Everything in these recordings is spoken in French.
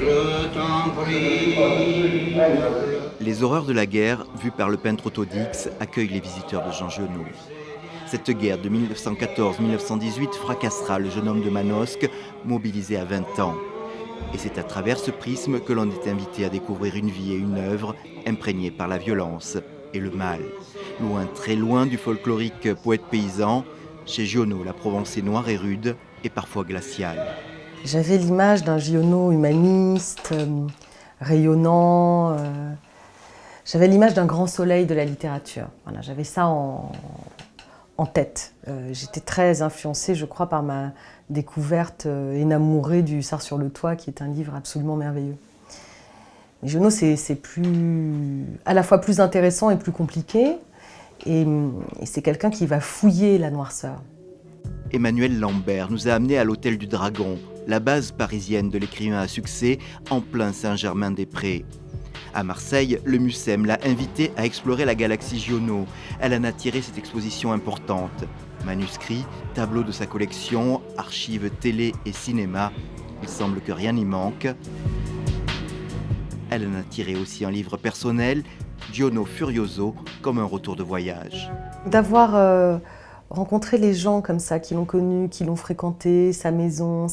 je t'en prie. Les horreurs de la guerre, vues par le peintre Otto Dix, accueillent les visiteurs de Jean Giono. Cette guerre de 1914-1918 fracassera le jeune homme de Manosque, mobilisé à 20 ans. Et c'est à travers ce prisme que l'on est invité à découvrir une vie et une œuvre imprégnées par la violence et le mal. Loin, très loin du folklorique poète paysan, chez Giono, la Provence est noire et rude et parfois glaciale. J'avais l'image d'un Giono humaniste, rayonnant. J'avais l'image d'un grand soleil de la littérature. Voilà, j'avais ça en tête. J'étais très influencée, je crois, par ma découverte énamourée du Sars sur le toit, qui est un livre absolument merveilleux. Mais Giono, c'est à la fois plus intéressant et plus compliqué. Et c'est quelqu'un qui va fouiller la noirceur. Emmanuel Lambert nous a amenés à l'Hôtel du Dragon, la base parisienne de l'écrivain à succès en plein Saint-Germain-des-Prés. À Marseille, le Mucem l'a invité à explorer la galaxie Giono. Elle en a tiré cette exposition importante. Manuscrits, tableaux de sa collection, archives télé et cinéma. Il semble que rien n'y manque. Elle en a tiré aussi un livre personnel, Giono Furioso, comme un retour de voyage. D'avoir rencontré les gens comme ça, qui l'ont connu, qui l'ont fréquenté, sa maison,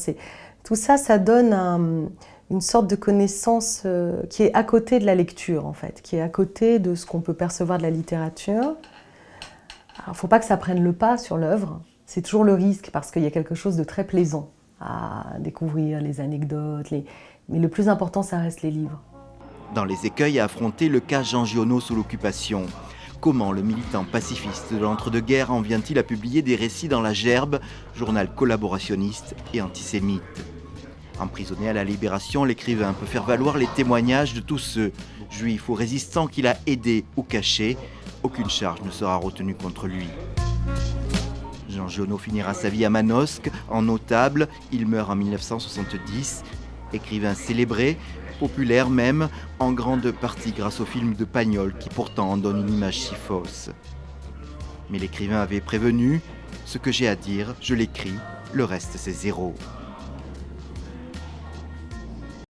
tout ça, ça donne une sorte de connaissance qui est à côté de la lecture, en fait, qui est à côté de ce qu'on peut percevoir de la littérature. Alors, il ne faut pas que ça prenne le pas sur l'œuvre. C'est toujours le risque, parce qu'il y a quelque chose de très plaisant à découvrir, les anecdotes. Mais le plus important, ça reste les livres. Dans les écueils à affronter le cas Jean Giono sous l'occupation. Comment le militant pacifiste de l'entre-deux-guerres en vient-il à publier des récits dans La Gerbe, journal collaborationniste et antisémite? Emprisonné à la Libération, l'écrivain peut faire valoir les témoignages de tous ceux, juifs ou résistants, qu'il a aidés ou cachés. Aucune charge ne sera retenue contre lui. Jean Giono finira sa vie à Manosque, en notable. Il meurt en 1970. Écrivain célébré, populaire même, en grande partie grâce au film de Pagnol qui pourtant en donne une image si fausse. Mais l'écrivain avait prévenu, ce que j'ai à dire, je l'écris, le reste c'est zéro.